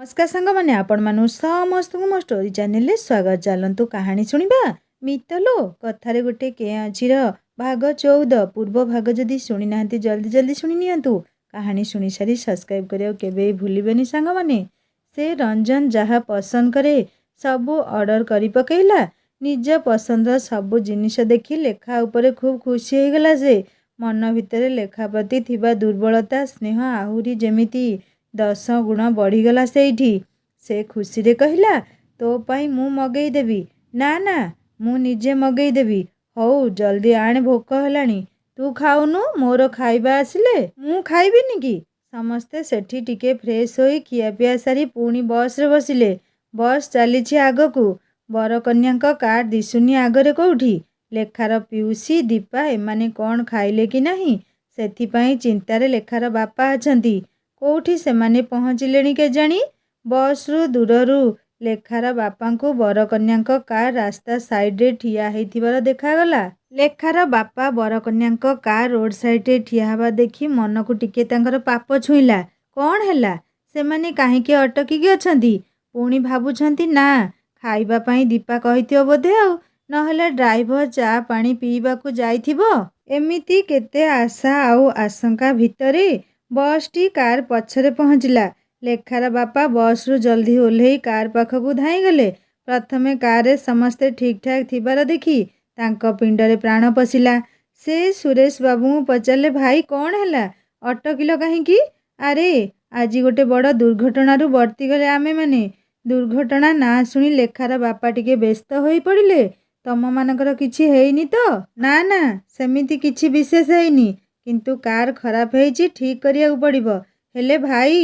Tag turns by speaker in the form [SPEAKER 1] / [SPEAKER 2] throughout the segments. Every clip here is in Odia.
[SPEAKER 1] नमस्कार सांग मैंने आपण मानु समस्त को मो स्टोरी चैनल रे स्वागत। चलतु कहानी शुणा मितलो कथारे गोटे के अच्छीर भाग 14 पूर्व भाग जदि शुणी ना जल्दी जल्दी शुणी नियंतु। कहानी शुणी सारी सब्सक्राइब करियो केबे भूलिबेनी सांग माने। से रंजन जहाँ पसंद करे सबू ऑर्डर करी पकेइला। निज पसंद सबू जिनिस देखी लेखा उपरे खूब खुशी हो गला। से मन भितर लेखा प्रति थिबा दुर्बलता स्नेह आहुरी जेमिति 10 गुण बढ़ीगला। से खुशी रे कहला तो पाई मु मगई देवी। ना ना मु निजे मगई देवी। हौ जल्दी आने भोक हेलानी तू खाउनु मोर खाइबा आसिले मु खाइबिनी कि। समस्ते सेठी टिके फ्रेश होई खिया पिया सारी पुणी बस रे बसिले। बस चलीछि आगकू। बर कन्या कार दिसुनी आगरे कोठी। लेखार पिउसी दीपा एमाने कौन खाइले कि नहीं सेथिपाई चिंतारे लेखार बापा अछंती। कोठी सेमाने पहुँचिलेनी केजाणी। बस रु दूररू लेखार बापा को बर कन्या कार रास्ता साइड रे ठिया हेथिबार देखागला। लेखार बापा बर कन्या कार रोड साइड रे ठिया हवा देखी मन को टिके तांकर पाप छुईला। कौन हैला सेमाने काहींके अटकी अछंती। पुणी भाबुछंती ना खाइबा पाई दीपा कहिथियो बोधे आउ नहले ड्राइवर चा पानी पीबाकू जाइथिबो। एमिति केते आशा आउ आशंका भितरे बस टी कार पछरे पहुँचला। लेखार बापा बस रु जल्दी ओल्हेई कार पाखकू धाई गले। प्रथमे कार रे समस्ते ठीक ठाक थिबार देखी तांको पिंडरे प्राण पशिला। से सुरेश बाबू पचारे भाई कौन हैला अटकिल काहींकी। अरे आज गोटे बड़ दुर्घटना रु बर्ती गले आमे माने। दुर्घटना ना शुणी लेखार बापा टिके व्यस्त होई पड़िले। तम मानकर किछि हेइनी तो। ना ना सेमिति किछि विशेष हेइनी किंतु कार खराब हेइछि ठीक करिया पड़िबो। हेले भाई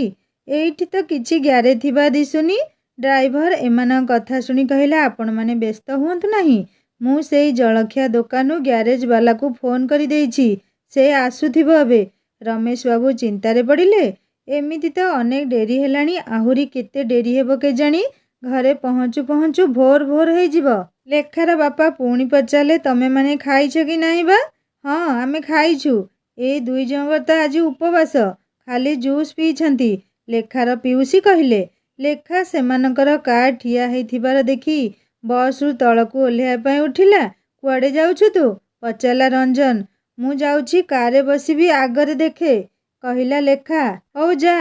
[SPEAKER 1] एइठी तो किछि ग्यारे थिबा दिसुनी। ड्राइवर एमान कथा शुणी कहला आपण माने व्यस्त हुंतु नाही मु सेई जलखिया दुकानु ग्यारेज वाला को फोन करि देइछि से आसुथिबो अबे। रमेश बाबू चिंतारे पड़िले। एमिति तो अनेक डेरी हेलानी आहुरी केते डेरी हेबो केजाणी। घरे पहुँचु पहुँचु भोर भोर हो जिवो। लेखार बापा पुणी पचारे तमे माने खाइछ कि नाही बा। हाँ आमे खाइछु। ए दुई जणकर तो आज उपवास खाली जूस पीछंती। लेखार पिउसी कहले। लेखा सेमानकर कार ठिया हेथिबार देखी बस रु तळकू ओल्हेया पई उठिला। कुआडे जाउछु तू पचारला रंजन। मु जाउछि कारे बसिबी आगरे देखे कहिला लेखा। हौ जा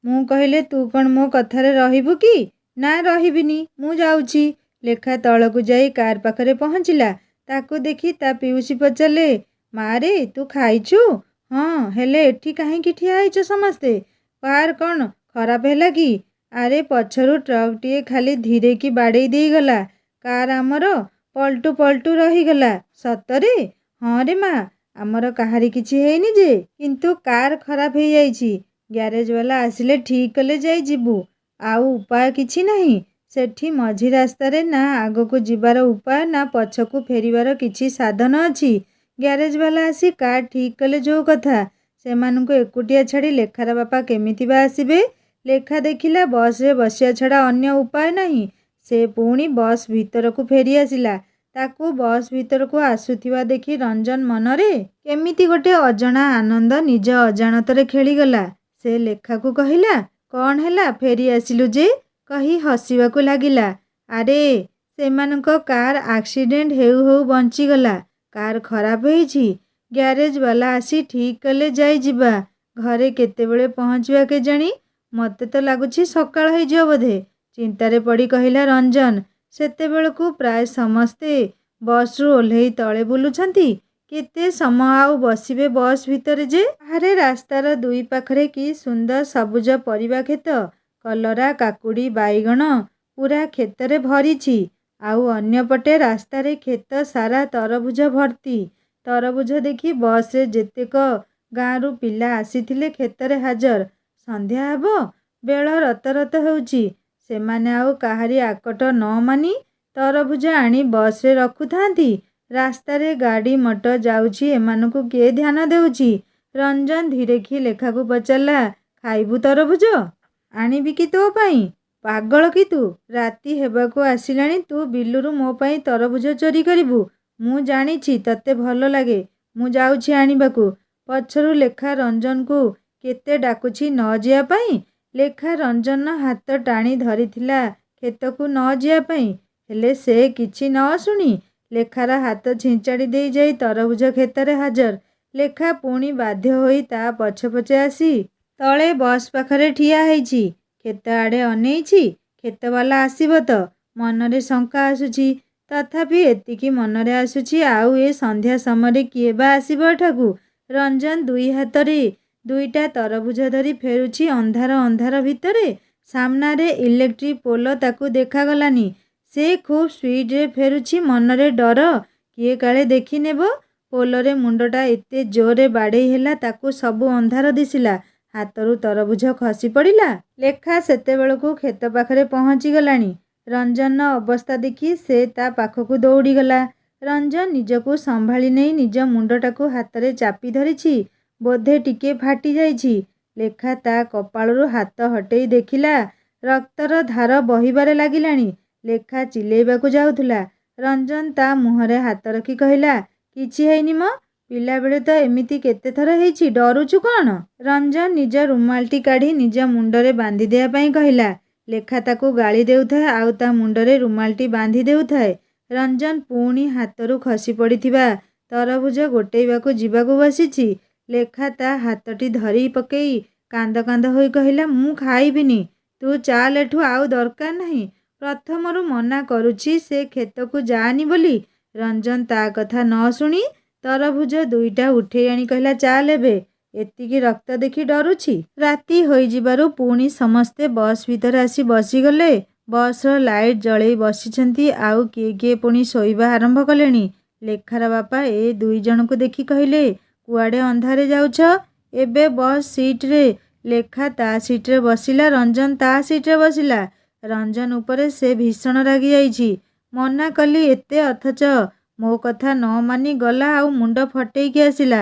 [SPEAKER 1] मु कहले तू कौन मो कथारे रहिबु कि। ना रहिबिनी मु जाउछि। लेखा तळकू जाई कार पाखरे पहुँचिला। ताकू देखी ता पिउसी पचारले मारे तू खाइछु। हाँ हेले एठी काहींकी ठिया हैछ समस्ते। कार कौन खराब हैला कि। अरे पछरु ट्रक टीए खाली धीरे की बाड़े देई गला। कार आमर पलटू पलटू रही गला। सतरे हाँ रे माँ आमर काहारी किछि हेइनी जे किंतु कार खराब हे जाइछि। ग्यारेज वाला आसिले ठीक कले जाई जिबु। आउ उपाय किछि नहीं। सेठी मझी रास्ता ना आगको जिबार उपाय ना पछकू फेरिबार किछि साधन अछि। ग्यारेज वाला आसी कार ठीक कले जो कथा सेमानंको एकुटिया छाड़ी लेखार बापा केमिति बा आसिबे। लेखा देखिला बस रे बसिया छड़ा अन्य उपाय नहीं। से पुणी बस भीतर को फेरी आसिला। ताकू बस भीतर को आसुथिबा देखी रंजन मनरे केमिति गोटे अजणा आनंद निज अजाणतरे खेलीगला। से लेखा को कहिला कौन हैला फेरी आसिलु जे कही हसीबाकू लागिला। अरे सेमानंको कार एक्सीडेंट हेउ हेउ बंचीगला। कार खराब हेइछि ग्यारेज वाला आसी ठीक कले जाई जिबा। घरे केतेबेले पहुँचवा के जानी मते तो लागुछि सकाळ होई जियो बोधे। चिंतारे पड़ी कहिला रंजन। सेतेबेलकू प्राय समस्ते बस रु ओल्हेई तळे बुलुछंती। केते समय आउ बसिबे बस भितर जे। आरे रास्तार दुई पाखरे की सुंदर सबुज परिबा खेत कलरा काकुड़ी बाईगण पूरा खेतरे भरीछि। आउ अन्य पटे रास्ता रे खेत सारा तरबुज भर्ती। तरबुज देखी बस रे जेतेक गाँरु पिला आसीथिले खेतरे हाजर। संध्या हेबो बेल रत रत हेउछि। सेमाने आउ काहारी आकट न मानी तरबुज आनी बस रे रखुथांती। रास्ता रे गाड़ी मटर जाउछि एमानकू के ध्यान देउछि। रंजन धीरेखी लेखा को पचारला खाइबु तरबुज आनिबि कि तो पाई। पागल कि तू राती हेबाकू आसिलानी तू बिलुरु मो पाई तरबुज चोरी करिबु। मु जानिछि तते भल लागे मु जाउछि आनिबाकू। पछरु लेखा रंजन को केते डाकुछि न जिया पाई ଲେଖା ରଞ୍ଜନ ହାତ ଟାଣି ଧରିଥିଲା କ୍ଷେତକୁ ନ ଯିବା ପାଇଁ। ହେଲେ ସେ କିଛି ନ ଶୁଣି ଲେଖାର ହାତ ଛିଞ୍ଚାଡ଼ି ଦେଇ ଯାଇ ତରଭୁଜ କ୍ଷେତରେ ହାଜର। ଲେଖା ପୁଣି ବାଧ୍ୟ ହୋଇ ତା ପଛେ ପଛେ ଆସି ତଳେ ବସ୍ ପାଖରେ ଠିଆ ହେଇଛି। କ୍ଷେତ ଆଡ଼େ ଅନେଇଛି। କ୍ଷେତବାଲା ଆସିବ ତ ମନରେ ଶଙ୍କା ଆସୁଛି। ତଥାପି ଏତିକି ମନରେ ଆସୁଛି, ଆଉ ଏ ସନ୍ଧ୍ୟା ସମୟରେ କିଏ ବା ଆସିବ ଏଠାକୁ। ରଞ୍ଜନ ଦୁଇ ହାତରେ ଦୁଇଟା ତରଭୁଜ ଧରି ଫେରୁଛି ଅନ୍ଧାର ଅନ୍ଧାର ଭିତରେ। ସାମ୍ନାରେ ଇଲେକ୍ଟ୍ରିକ୍ ପୋଲ ତାକୁ ଦେଖାଗଲାନି। ସେ ଖୁବ୍ ସ୍ପିଡରେ ଫେରୁଛି। ମନରେ ଡର, କିଏ କାଳେ ଦେଖିନେବ। ପୋଲରେ ମୁଣ୍ଡଟା ଏତେ ଜୋରରେ ବାଡ଼େଇ ହେଲା ତାକୁ ସବୁ ଅନ୍ଧାର ଦିଶିଲା। ହାତରୁ ତରଭୁଜ ଖସି ପଡ଼ିଲା। ଲେଖା ସେତେବେଳକୁ କ୍ଷେତ ପାଖରେ ପହଞ୍ଚିଗଲାଣି। ରଞ୍ଜନର ଅବସ୍ଥା ଦେଖି ସେ ତା ପାଖକୁ ଦୌଡ଼ିଗଲା। ରଞ୍ଜନ ନିଜକୁ ସମ୍ଭାଳି ନେଇ ନିଜ ମୁଣ୍ଡଟାକୁ ହାତରେ ଚାପି ଧରିଛି। ବୋଧେ ଟିକେ ଫାଟି ଯାଇଛି। ଲେଖା ତା କପାଳରୁ ହାତ ହଟେଇ ଦେଖିଲା, ରକ୍ତର ଧାର ବହିବାରେ ଲାଗିଲାଣି। ଲେଖା ଚିଲେଇବାକୁ ଯାଉଥିଲା। ରଞ୍ଜନ ତା ମୁହଁରେ ହାତ ରଖି କହିଲା, କିଛି ହେଇନି ମ, ପିଲାବେଳେ ତ ଏମିତି କେତେଥର ହେଇଛି, ଡରୁଛୁ କ'ଣ? ରଞ୍ଜନ ନିଜ ରୁମାଲଟି କାଢ଼ି ନିଜ ମୁଣ୍ଡରେ ବାନ୍ଧି ଦେବା ପାଇଁ କହିଲା। ଲେଖା ତାକୁ ଗାଳି ଦେଉଥାଏ ଆଉ ତା ମୁଣ୍ଡରେ ରୁମାଲଟି ବାନ୍ଧି ଦେଉଥାଏ। ରଞ୍ଜନ ପୁଣି ହାତରୁ ଖସି ପଡ଼ିଥିବା ତରଭୁଜ ଗୋଟେଇବାକୁ ଯିବାକୁ ବସିଛି। ଲେଖା ତା ହାତଟି ଧରି ପକେଇ କାନ୍ଦ କାନ୍ଦ ହୋଇ କହିଲା, ମୁଁ ଖାଇବିନି, ତୁ ଚାଲ ଏଠୁ, ଆଉ ଦରକାର ନାହିଁ। ପ୍ରଥମରୁ ମନା କରୁଛି ସେ କ୍ଷେତକୁ ଯାଆନି ବୋଲି। ରଞ୍ଜନ ତା କଥା ନ ଶୁଣି ତରଭୁଜ ଦୁଇଟା ଉଠେଇ ଆଣି କହିଲା, ଚାଲ ଏବେ, ଏତିକି ରକ୍ତ ଦେଖି ଡରୁଛି। ରାତି ହୋଇଯିବାରୁ ପୁଣି ସମସ୍ତେ ବସ୍ ଭିତରେ ଆସି ବସିଗଲେ। ବସ୍ର ଲାଇଟ୍ ଜଳେଇ ବସିଛନ୍ତି, ଆଉ କିଏ କିଏ ପୁଣି ଶୋଇବା ଆରମ୍ଭ କଲେଣି। ଲେଖାର ବାପା ଏ ଦୁଇ ଜଣଙ୍କୁ ଦେଖି କହିଲେ, କୁଆଡ଼େ ଅନ୍ଧାରେ ଯାଉଛ? ଏବେ ବସ୍ ସିଟ୍ରେ। ଲେଖା ତା ସିଟ୍ରେ ବସିଲା, ରଞ୍ଜନ ତା ସିଟ୍ରେ ବସିଲା। ରଞ୍ଜନ ଉପରେ ସେ ଭୀଷଣ ରାଗି ଯାଇଛି। ମନା କଲି ଏତେ, ଅଥଚ ମୋ କଥା ନ ମାନି ଗଲା ଆଉ ମୁଣ୍ଡ ଫଟେଇକି ଆସିଲା।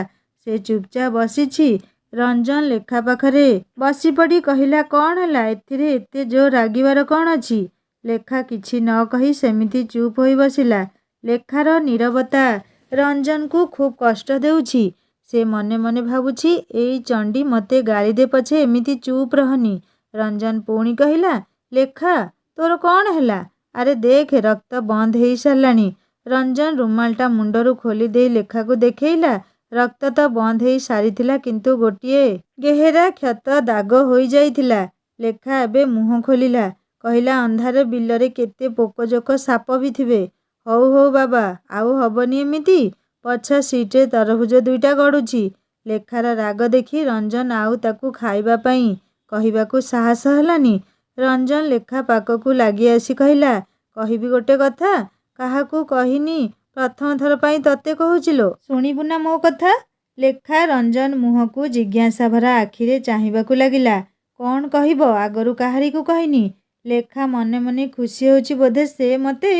[SPEAKER 1] ସେ ଚୁପଚାପ ବସିଛି। ରଞ୍ଜନ ଲେଖା ପାଖରେ ବସିପଡ଼ି କହିଲା, କ'ଣ ହେଲା, ଏଥିରେ ଏତେ ଜୋର ରାଗିବାର କ'ଣ ଅଛି? ଲେଖା କିଛି ନ କହି ସେମିତି ଚୁପ୍ ହୋଇ ବସିଲା। ଲେଖାର ନୀରବତା ରଞ୍ଜନକୁ ଖୁବ୍ କଷ୍ଟ ଦେଉଛି। ସେ ମନେ ମନେ ଭାବୁଛି, ଏଇ ଚଣ୍ଡୀ ମୋତେ ଗାଳି ଦେ ପଛେ ଏମିତି ଚୁପ୍ ରହନି। ରଞ୍ଜନ ପୁଣି କହିଲା, ଲେଖା, ତୋର କ'ଣ ହେଲା? ଆରେ ଦେଖ, ରକ୍ତ ବନ୍ଦ ହେଇ ସାରିଲାଣି। ରଞ୍ଜନ ରୁମାଲଟା ମୁଣ୍ଡରୁ ଖୋଲି ଦେଇ ଲେଖାକୁ ଦେଖେଇଲା। ରକ୍ତ ତ ବନ୍ଦ ହେଇ ସାରିଥିଲା, କିନ୍ତୁ ଗୋଟିଏ ଗେହେରା କ୍ଷତ ଦାଗ ହୋଇଯାଇଥିଲା। ଲେଖା ଏବେ ମୁହଁ ଖୋଲିଲା। କହିଲା, ଅନ୍ଧାର ବିଲରେ କେତେ ପୋକଜୋକ ସାପ ବି ଥିବେ। ହଉ ହଉ ବାବା, ଆଉ ହବନି ଏମିତି। ପଛ ସିଟ୍ରେ ତରଭୁଜ ଦୁଇଟା ଗଡ଼ୁଛି। ଲେଖାର ରାଗ ଦେଖି ରଞ୍ଜନ ଆଉ ତାକୁ ଖାଇବା ପାଇଁ କହିବାକୁ ସାହସ ହେଲାନି। ରଞ୍ଜନ ଲେଖା ପାଖକୁ ଲାଗି ଆସି କହିଲା, କହିବି ଗୋଟେ କଥା? କାହାକୁ କହିନି, ପ୍ରଥମ ଥର ପାଇଁ ତତେ କହୁଛି ଲୋ। ଶୁଣିବୁ ନା ମୋ କଥା? ଲେଖା ରଞ୍ଜନ ମୁହଁକୁ ଜିଜ୍ଞାସା ଭରା ଆଖିରେ ଚାହିଁବାକୁ ଲାଗିଲା। କ'ଣ କହିବ? ଆଗରୁ କାହାରିକୁ କହିନି। ଲେଖା ମନେ ମନେ ଖୁସି ହେଉଛି ବୋଧେ ସେ ମୋତେ।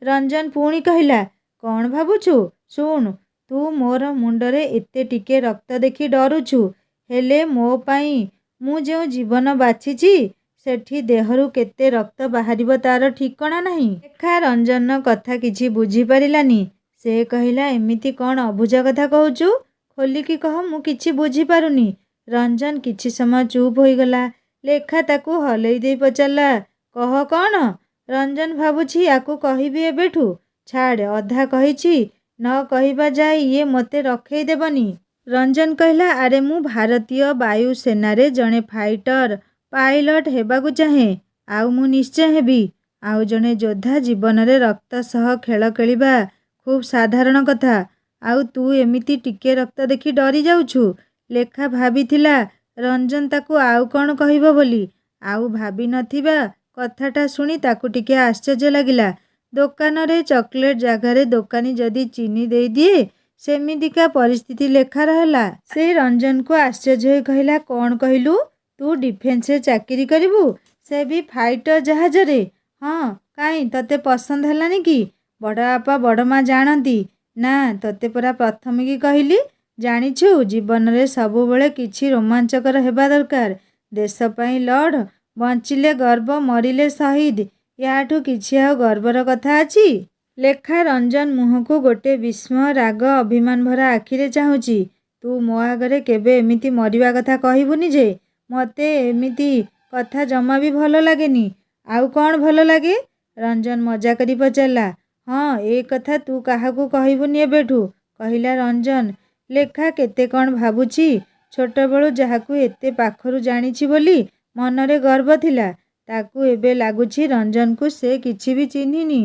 [SPEAKER 1] ରଞ୍ଜନ ପୁଣି କହିଲା, କ'ଣ ଭାବୁଛୁ? ଶୁଣ, ତୁ ମୋର ମୁଣ୍ଡରେ ଏତେ ଟିକେ ରକ୍ତ ଦେଖି ଡରୁଛୁ, ହେଲେ ମୋ ପାଇଁ ମୁଁ ଯେଉଁ ଜୀବନ ବାଛିଛି ସେଠି ଦେହରୁ କେତେ ରକ୍ତ ବାହାରିବ ତାର ଠିକଣା ନାହିଁ। ଲେଖା ରଞ୍ଜନର କଥା କିଛି ବୁଝିପାରିଲାନି। ସେ କହିଲା, ଏମିତି କ'ଣ ଅବୁଝା କଥା କହୁଛୁ? ଖୋଲିକି କହ, ମୁଁ କିଛି ବୁଝିପାରୁନି। ରଞ୍ଜନ କିଛି ସମୟ ଚୁପ୍ ହୋଇଗଲା। ଲେଖା ତାକୁ ହଲେଇ ଦେଇ ପଚାରିଲା, କହ କ'ଣ? ରଞ୍ଜନ ଭାବୁଛି, ୟାକୁ କହିବି ଏବେଠୁ। ଛାଡ଼, ଅଧା କହିଛି, ନ କହିବା ଯାଏ ଇଏ ମୋତେ ରଖେଇ ଦେବନି। ରଞ୍ଜନ କହିଲା, ଆରେ ମୁଁ ଭାରତୀୟ ବାୟୁସେନାରେ ଜଣେ ଫାଇଟର ପାଇଲଟ ହେବାକୁ ଚାହେଁ। ଆଉ ମୁଁ ନିଶ୍ଚୟ ହେବି। ଆଉ ଜଣେ ଯୋଦ୍ଧା ଜୀବନରେ ରକ୍ତ ସହ ଖେଳ ଖେଳିବା ଖୁବ୍ ସାଧାରଣ କଥା। ଆଉ ତୁ ଏମିତି ଟିକେ ରକ୍ତ ଦେଖି ଡରି ଯାଉଛୁ। ଲେଖା ଭାବିଥିଲା ରଞ୍ଜନ ତାକୁ ଆଉ କ'ଣ କହିବ ବୋଲି। ଆଉ ଭାବି ନଥିବା କଥାଟା ଶୁଣି ତାକୁ ଟିକେ ଆଶ୍ଚର୍ଯ୍ୟ ଲାଗିଲା। ଦୋକାନରେ ଚକୋଲେଟ୍ ଜାଗାରେ ଦୋକାନୀ ଯଦି ଚିନି ଦେଇଦିଏ, ସେମିତିକା ପରିସ୍ଥିତି ଲେଖାର ହେଲା। ସେ ରଞ୍ଜନକୁ ଆଶ୍ଚର୍ଯ୍ୟ ହୋଇ କହିଲା, କ'ଣ କହିଲୁ? ତୁ ଡିଫେନ୍ସରେ ଚାକିରି କରିବୁ, ସେ ବି ଫାଇଟର ଜାହାଜରେ? ହଁ, କାହିଁ, ତତେ ପସନ୍ଦ ହେଲାନି କି? ବଡ଼ବାପା ବଡ଼ମା ଜାଣନ୍ତି ନା? ତତେ ପରା ପ୍ରଥମେ କି କହିଲି। ଜାଣିଛୁ, ଜୀବନରେ ସବୁବେଳେ କିଛି ରୋମାଞ୍ଚକର ହେବା ଦରକାର। ଦେଶ ପାଇଁ ଲଢ଼, ବଞ୍ଚିଲେ ଗର୍ବ, ମରିଲେ ଶହୀଦ। ୟାଠୁ କିଛି ଆଉ ଗର୍ବର କଥା ଅଛି? ଲେଖା ରଞ୍ଜନ ମୁହଁକୁ ଗୋଟେ ବିସ୍ମୟ, ରାଗ, ଅଭିମାନ ଭରା ଆଖିରେ ଚାହୁଁଛି। ତୁ ମୋ ଆଗରେ କେବେ ଏମିତି ମରିବା କଥା କହିବୁନି ଯେ। ମୋତେ ଏମିତି କଥା ଜମା ବି ଭଲ ଲାଗେନି। ଆଉ କ'ଣ ଭଲ ଲାଗେ? ରଞ୍ଜନ ମଜା କରି ପଚାରିଲା। ହଁ, ଏ କଥା ତୁ କାହାକୁ କହିବୁନି ଏବେଠୁ, କହିଲା ରଞ୍ଜନ। ଲେଖା କେତେ କ'ଣ ଭାବୁଛି। ଛୋଟବେଳୁ ଯାହାକୁ ଏତେ ପାଖରୁ ଜାଣିଛି ବୋଲି ମନରେ ଗର୍ବ ଥିଲା, ତାକୁ ଏବେ ଲାଗୁଛି ରଞ୍ଜନକୁ ସେ କିଛି ବି ଚିହ୍ନିନି।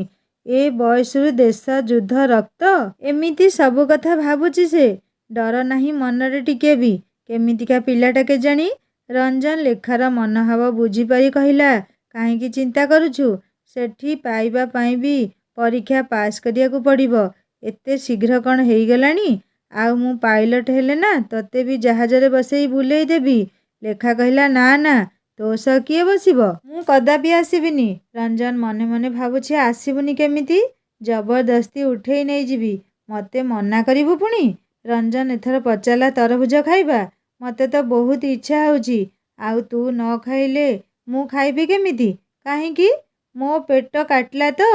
[SPEAKER 1] ଏ ବୟସରୁ ଦେଶ, ଯୁଦ୍ଧ, ରକ୍ତ, ଏମିତି ସବୁ କଥା ଭାବୁଛି ସେ। ଡର ନାହିଁ ମନରେ ଟିକେ ବି। କେମିତିକା ପିଲାଟା କେଜାଣି? ରଞ୍ଜନ ଲେଖାର ମନୋଭାବ ବୁଝିପାରି କହିଲା, କାହିଁକି ଚିନ୍ତା କରୁଛୁ? ସେଠି ପାଇବା ପାଇଁ ବି ପରୀକ୍ଷା ପାସ୍ କରିବାକୁ ପଡ଼ିବ। ଏତେ ଶୀଘ୍ର କ'ଣ ହେଇଗଲାଣି? ଆଉ ମୁଁ ପାଇଲଟ ହେଲେ ନା ତତେ ବି ଜାହାଜରେ ବସେଇ ବୁଲେଇ ଦେବି। ଲେଖା କହିଲା, ନା ନା, ତୋ ସହ କିଏ ବସିବ? ମୁଁ କଦାପି ଆସିବିନି। ରଞ୍ଜନ ମନେ ମନେ ଭାବୁଛି, ଆସିବୁନି କେମିତି? ଜବରଦସ୍ତି ଉଠେଇ ନେଇଯିବି। ମତେ ମନା କରିବୁ ପୁଣି? ରଞ୍ଜନ ଏଥର ପଚାରିଲା, ତରଭୁଜ ଖାଇବା? ମତେ ତ ବହୁତ ଇଚ୍ଛା ହେଉଛି। ଆଉ ତୁ ନ ଖାଇଲେ ମୁଁ ଖାଇବି କେମିତି? କାହିଁକି? ମୋ ପେଟ କାଟିଲା ତ।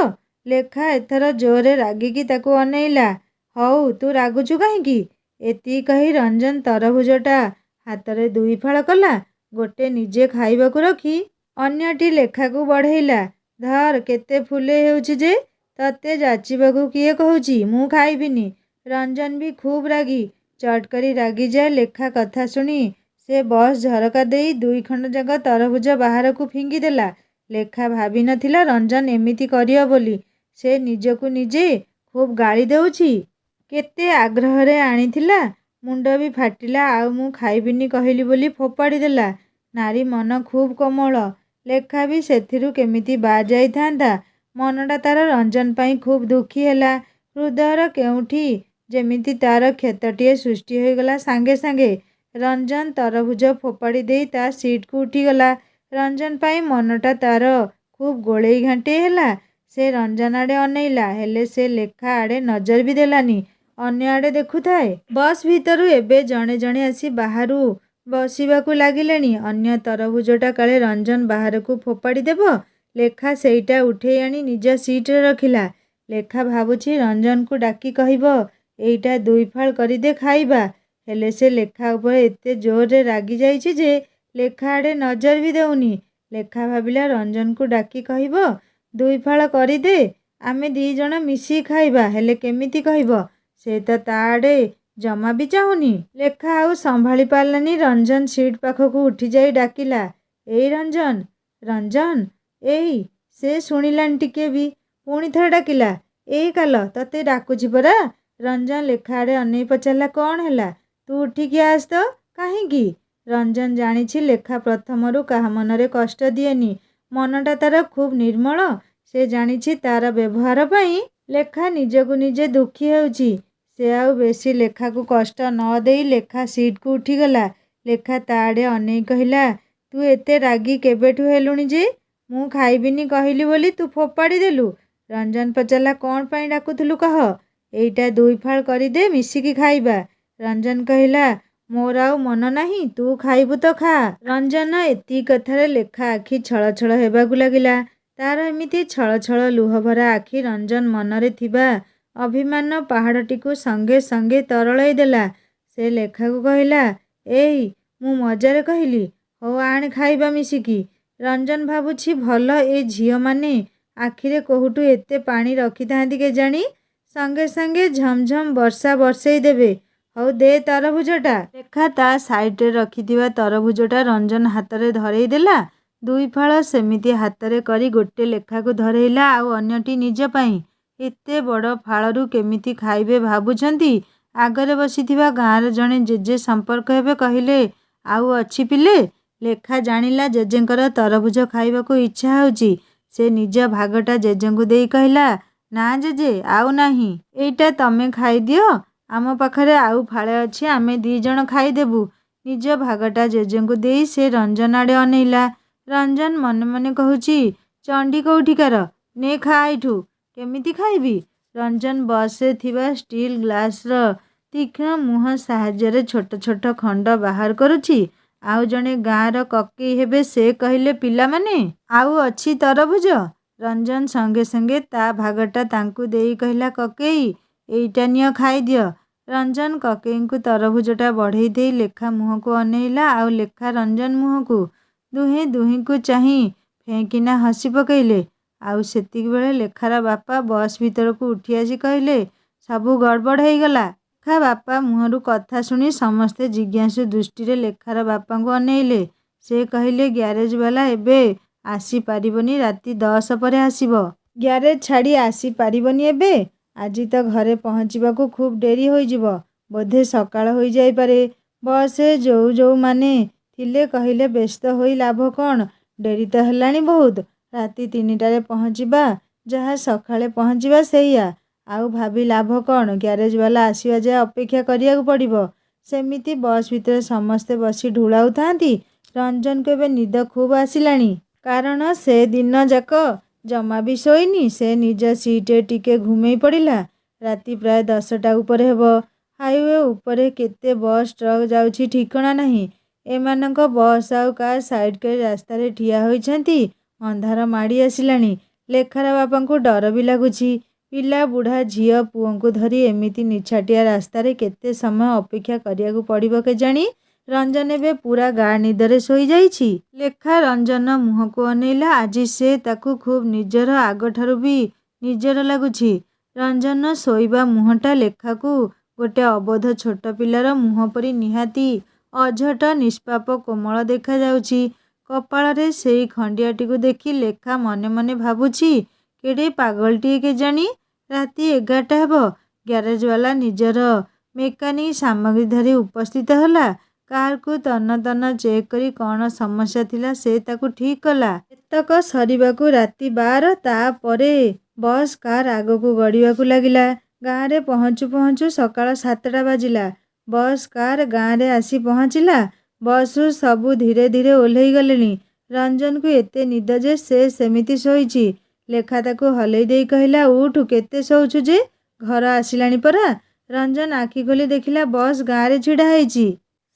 [SPEAKER 1] ଲେଖା ଏଥର ଜୋରରେ ରାଗିକି ତାକୁ ଅନେଇଲା। ହଉ, ତୁ ରାଗୁଛୁ କାହିଁକି? ଏତିକି କହି ରଞ୍ଜନ ତରଭୁଜଟା ହାତରେ 2 ଫାଳ କଲା। ଗୋଟେ ନିଜେ ଖାଇବାକୁ ରଖି ଅନ୍ୟଟି ଲେଖାକୁ ବଢ଼େଇଲା। ଧର, କେତେ ଫୁଲେଇ ହେଉଛି ଯେ। ତତେ ଯାଚିବାକୁ କିଏ କହୁଛି? ମୁଁ ଖାଇବିନି। ରଞ୍ଜନ ବି ଖୁବ୍ ରାଗି। ଚଟ୍ କରି ରାଗିଯାଏ। ଲେଖା କଥା ଶୁଣି ସେ ବସ୍ ଝରକା ଦେଇ 2 ଖଣ୍ଡ ଯାକ ତରଭୁଜ ବାହାରକୁ ଫିଙ୍ଗିଦେଲା। ଲେଖା ଭାବି ନଥିଲା ରଞ୍ଜନ ଏମିତି କରିବ ବୋଲି। ସେ ନିଜକୁ ନିଜେ ଖୁବ୍ ଗାଳି ଦେଉଛି। କେତେ ଆଗ୍ରହରେ ଆଣିଥିଲା। ମୁଣ୍ଡ ବି ଫାଟିଲା। ଆଉ ମୁଁ ଖାଇବିନି କହିଲି ବୋଲି ଫୋପାଡ଼ି ଦେଲା। ନାରୀ ମନ ଖୁବ୍ କୋମଳ। ଲେଖା ବି ସେଥିରୁ କେମିତି ବାଦ୍ ଯାଇଥାନ୍ତା। ମନଟା ତାର ରଞ୍ଜନ ପାଇଁ ଖୁବ୍ ଦୁଃଖୀ ହେଲା। ହୃଦୟର କେଉଁଠି ଯେମିତି ତାର କ୍ଷତଟିଏ ସୃଷ୍ଟି ହୋଇଗଲା ସାଙ୍ଗେ ସାଙ୍ଗେ। ରଞ୍ଜନ ତରଭୁଜ ଫୋପାଡ଼ି ଦେଇ ତା ସିଟ୍‌କୁ ଉଠିଗଲା। ରଞ୍ଜନ ପାଇଁ ମନଟା ତାର ଖୁବ୍ ଗୋଳେଇ ଘାଣ୍ଟେଇ ହେଲା। ସେ ରଞ୍ଜନ ଆଡ଼େ ଅନେଇଲା, ହେଲେ ସେ ଲେଖା ଆଡ଼େ ନଜର ବି ଦେଲାନି। ଅନ୍ୟ ଆଡ଼େ ଦେଖୁଥାଏ। ବସ୍ ଭିତରୁ ଏବେ ଜଣେ ଜଣେ ଆସି ବାହାରୁ ବସିବାକୁ ଲାଗିଲେଣି। ଅନ୍ୟ ତରଭୁଜଟା କାଳେ ରଞ୍ଜନ ବାହାରକୁ ଫୋପାଡ଼ି ଦେବ। ଲେଖା ସେଇଟା ଉଠେଇ ଆଣି ନିଜ ସିଟ୍‌ରେ ରଖିଲା। ଲେଖା ଭାବୁଛି ରଞ୍ଜନକୁ ଡାକି କହିବ, ଏଇଟା 2 ଫାଳ କରିଦେ ଖାଇବା। ହେଲେ ସେ ଲେଖା ଉପରେ ଏତେ ଜୋରରେ ରାଗି ଯାଇଛି ଯେ ଲେଖା ଆଡ଼େ ନଜର ବି ଦେଉନି। ଲେଖା ଭାବିଲା, ରଞ୍ଜନକୁ ଡାକି କହିବ, 2 ଫାଳ କରିଦେ, ଆମେ 2 ଜଣ ମିଶିକି ଖାଇବା। ହେଲେ କେମିତି କହିବ? ସେ ତ ତା ଆଡ଼େ ଜମା ବି ଚାହୁଁନି। ଲେଖା ଆଉ ସମ୍ଭାଳି ପାରିଲାନି। ରଞ୍ଜନ ସିଟ୍ ପାଖକୁ ଉଠିଯାଇ ଡାକିଲା, ଏଇ ରଞ୍ଜନ, ରଞ୍ଜନ, ଏଇ। ସେ ଶୁଣିଲାନି ଟିକେ ବି। ପୁଣି ଥରେ ଡାକିଲା, ଏଇ କାଲ, ତତେ ଡାକୁଛି ପରା। ରଞ୍ଜନ ଲେଖା ଆଡ଼େ ଅନେଇ ପଚାରିଲା, କ'ଣ ହେଲା? ତୁ ଉଠିକି ଆସ ତ। କାହିଁକି? ରଞ୍ଜନ ଜାଣିଛି ଲେଖା ପ୍ରଥମରୁ କାହା ମନରେ କଷ୍ଟ ଦିଏନି। ମନଟା ତାର ଖୁବ୍ ନିର୍ମଳ। ସେ ଜାଣିଛି ତାର ବ୍ୟବହାର ପାଇଁ ଲେଖା ନିଜକୁ ନିଜେ ଦୁଃଖୀ ହେଉଛି। ସେ ଆଉ ବେଶୀ ଲେଖାକୁ କଷ୍ଟ ନ ଦେଇ ଲେଖା ସିଟ୍‌କୁ ଉଠିଗଲା। ଲେଖା ତା ଆଡ଼େ ଅନେଇ କହିଲା, ତୁ ଏତେ ରାଗି କେବେଠୁ ହେଲୁଣି ଯେ? ମୁଁ ଖାଇବିନି କହିଲି ବୋଲି ତୁ ଫୋପାଡ଼ି ଦେଲୁ। ରଞ୍ଜନ ପଚାରିଲା, କ'ଣ ପାଇଁ ଡାକୁଥିଲୁ କହ? ଏଇଟା 2 ଫାଳ କରିଦେ, ମିଶିକି ଖାଇବା। ରଞ୍ଜନ କହିଲା, ମୋର ଆଉ ମନ ନାହିଁ। ତୁ ଖାଇବୁ ତ ଖା। ରଞ୍ଜନ ଏତିକି କଥାରେ ଲେଖା ଆଖି ଛଳ ଛଳ ହେବାକୁ ଲାଗିଲା। ତାର ଏମିତି ଛଳ ଛଳ ଲୁହଭରା ଆଖି ରଞ୍ଜନ ମନରେ ଥିବା ଅଭିମାନ ପାହାଡ଼ଟିକୁ ସଙ୍ଗେ ସଙ୍ଗେ ତରଳେଇ ଦେଲା। ସେ ଲେଖାକୁ କହିଲା, ଏଇ, ମୁଁ ମଜାରେ କହିଲି। ହଉ ଆଣେ ଖାଇବା ମିଶିକି। ରଞ୍ଜନ ଭାବୁଛି, ଭଲ ଏ ଝିଅମାନେ ଆଖିରେ କୋଉଠୁ ଏତେ ପାଣି ରଖିଥାନ୍ତି କେଜାଣି? ସଙ୍ଗେ ସଙ୍ଗେ ଝମଝମ ବର୍ଷା ବର୍ଷେଇ ଦେବେ। ହଉ ଦେ ତରଭୁଜଟା। ଲେଖା ତା ସାଇଟ୍‌ରେ ରଖିଥିବା ତରଭୁଜଟା ରଞ୍ଜନ ହାତରେ ଧରେଇ ଦେଲା। 2 ଫାଳ ସେମିତି ହାତରେ କରି ଗୋଟେ ଲେଖାକୁ ଧରେଇଲା, ଆଉ ଅନ୍ୟଟି ନିଜ ପାଇଁ। ଏତେ ବଡ଼ ଫାଳରୁ କେମିତି ଖାଇବେ ଭାବୁଛନ୍ତି? ଆଗରେ ବସିଥିବା ଗାଁର ଜଣେ ଜେଜେ ସମ୍ପର୍କ ହେବେ, କହିଲେ, ଆଉ ଅଛି ପିଲେ? ଲେଖା ଜାଣିଲା ଜେଜେଙ୍କର ତରଭୁଜ ଖାଇବାକୁ ଇଚ୍ଛା ହେଉଛି। ସେ ନିଜ ଭାଗଟା ଜେଜେଙ୍କୁ ଦେଇ କହିଲା, ନା ଜେଜେ, ଆଉ ନାହିଁ। ଏଇଟା ତମେ ଖାଇଦିଅ। ଆମ ପାଖରେ ଆଉ ଫାଳେ ଅଛି, ଆମେ 2 ଜଣ ଖାଇଦେବୁ। ନିଜ ଭାଗଟା ଜେଜେଙ୍କୁ ଦେଇ ସେ ରଞ୍ଜନ ଆଡ଼େ ଅନେଇଲା। ରଞ୍ଜନ ମନେ ମନେ କହୁଛି, ଚଣ୍ଡୀ କୋଉଠିକାର? ନେ ଖା ଏଇଠୁ। କେମିତି ଖାଇବି? ରଞ୍ଜନ ବସ୍‌ରେ ଥିବା ଷ୍ଟିଲ୍ ଗ୍ଲାସ୍‌ର ତୀକ୍ଷ୍ଣ ମୁହଁ ସାହାଯ୍ୟରେ ଛୋଟ ଛୋଟ ଖଣ୍ଡ ବାହାର କରୁଛି। ଆଉ ଜଣେ ଗାଁର କକେଇ ହେବେ, ସେ କହିଲେ, ପିଲାମାନେ, ଆଉ ଅଛି ତରଭୁଜ? ରଞ୍ଜନ ସଙ୍ଗେ ସଙ୍ଗେ ତା ଭାଗଟା ତାଙ୍କୁ ଦେଇ କହିଲା, କକେଇ, ଏଇଟା ନିଅ, ଖାଇଦିଅ। ରଞ୍ଜନ କକେଇଙ୍କୁ ତରଭୁଜଟା ବଢ଼େଇ ଦେଇ ଲେଖା ମୁହଁକୁ ଅନେଇଲା, ଆଉ ଲେଖା ରଞ୍ଜନ ମୁହଁକୁ। ଦୁହେଁ ଦୁହିଁଙ୍କୁ ଚାହିଁ ଫେଁକିନା ହସି ପକେଇଲେ। ଆଉ ସେତିକିବେଳେ ଲେଖାର ବାପା ବସ୍ ଭିତରକୁ ଉଠି ଆସି କହିଲେ, ସବୁ ଗଡ଼ବଡ଼ ହେଇଗଲା। ଲେଖା ବାପା ମୁହଁରୁ କଥା ଶୁଣି ସମସ୍ତେ ଜିଜ୍ଞାସୁ ଦୃଷ୍ଟିରେ ଲେଖାର ବାପାଙ୍କୁ ଅନେଇଲେ। ସେ କହିଲେ, ଗ୍ୟାରେଜବାଲା ଏବେ ଆସିପାରିବନି, ରାତି 10 ପରେ ଆସିବ। ଗ୍ୟାରେଜ ଛାଡ଼ି ଆସିପାରିବନି ଏବେ? ଆଜି ତ ଘରେ ପହଞ୍ଚିବାକୁ ଖୁବ୍ ଡେରି ହୋଇଯିବ। ବୋଧେ ସକାଳ ହୋଇଯାଇପାରେ। ବସ୍ରେ ଯୋଉମାନେ ଥିଲେ କହିଲେ, ବ୍ୟସ୍ତ ହୋଇ ଲାଭ କ'ଣ? ଡେରି ତ ହେଲାଣି ବହୁତ। ରାତି 3ଟାରେ ପହଞ୍ଚିବା ଯାହା ସକାଳେ ପହଞ୍ଚିବା ସେଇଆ। ଆଉ ଭାବି ଲାଭ କ'ଣ? ଗ୍ୟାରେଜବାଲା ଆସିବା ଯାଏ ଅପେକ୍ଷା କରିବାକୁ ପଡ଼ିବ। ସେମିତି ବସ୍ ଭିତରେ ସମସ୍ତେ ବସି ଢୁଳାଉଥାନ୍ତି। ରଞ୍ଜନକୁ ଏବେ ନିଦ ଖୁବ୍ ଆସିଲାଣି। କାରଣ ସେ ଦିନ ଯାକ ଜମା ବି ଶୋଇନି। ସେ ନିଜ ସିଟ୍ରେ ଟିକେ ଘୁମେଇ ପଡ଼ିଲା। ରାତି ପ୍ରାୟ 10ଟା ଉପରେ ହେବ। ହାଇୱେ ଉପରେ କେତେ ବସ୍ ଟ୍ରକ୍ ଯାଉଛି ଠିକଣା ନାହିଁ। ଏମାନଙ୍କ ବସ୍ ଆଉ କାର୍ ସାଇଡ୍ କରି ରାସ୍ତାରେ ଠିଆ ହୋଇଛନ୍ତି। ଅନ୍ଧାର ମାଡ଼ି ଆସିଲାଣି। ଲେଖାର ବାପାଙ୍କୁ ଡର ବି ଲାଗୁଛି। ପିଲା, ବୁଢ଼ା, ଝିଅ ପୁଅଙ୍କୁ ଧରି ଏମିତି ନିଛାଟିଆ ରାସ୍ତାରେ କେତେ ସମୟ ଅପେକ୍ଷା କରିବାକୁ ପଡ଼ିବ କେଜାଣି? ରଞ୍ଜନ ଏବେ ପୂରା ଗାଢ଼ ନିଦରେ ଶୋଇଯାଇଛି। ଲେଖା ରଞ୍ଜନ ମୁହଁକୁ ଅନେଇଲା। ଆଜି ସେ ତାକୁ ଖୁବ୍ ନିଜର, ଆଗଠାରୁ ବି ନିଜର ଲାଗୁଛି। ରଞ୍ଜନ ଶୋଇବା ମୁହଁଟା ଲେଖାକୁ ଗୋଟେ ଅବୋଧ ଛୋଟ ପିଲାର ମୁହଁ ପରି ନିହାତି ଅଝଟ, ନିଷ୍ପାପ, କୋମଳ ଦେଖାଯାଉଛି। କପାଳରେ ସେଇ ଖଣ୍ଡିଆଟିକୁ ଦେଖି ଲେଖା ମନେ ମନେ ଭାବୁଛି, କେଡ଼େ ପାଗଳଟିଏ କେଜାଣି। ରାତି 11ଟା ହେବ। ଗ୍ୟାରେଜବାଲା ନିଜର ମେକାନିକ୍ ସାମଗ୍ରୀ ଧରି ଉପସ୍ଥିତ ହେଲା। କାର୍କୁ ତନ୍ନ ତନ୍ନ ଚେକ୍ କରି କ'ଣ ସମସ୍ୟା ଥିଲା ସେ ତାକୁ ଠିକ୍ କଲା। ଏତକ ସରିବାକୁ ରାତି 12। ତା'ପରେ ବସ୍, କାର୍ ଆଗକୁ ଗଡ଼ିବାକୁ ଲାଗିଲା। ଗାଁରେ ପହଞ୍ଚୁ ପହଞ୍ଚୁ ସକାଳ 7ଟା ବାଜିଲା। ବସ୍, କାର୍ ଗାଁରେ ଆସି ପହଞ୍ଚିଲା। ବସ୍ରୁ ସବୁ ଧୀରେ ଧୀରେ ଓହ୍ଲେଇ ଗଲେଣି। ରଞ୍ଜନକୁ ଏତେ ନିଦ ଯେ ସେ ସେମିତି ଶୋଇଛି। ଲେଖା ତାକୁ ହଲେଇ ଦେଇ କହିଲା, ଉଠୁ, କେତେ ଶୋଉଛୁ ଯେ? ଘର ଆସିଲାଣି ପରା। ରଞ୍ଜନ ଆଖି ଖୋଲି ଦେଖିଲା ବସ୍ ଗାଁରେ ଛିଡ଼ା ହେଇଛି।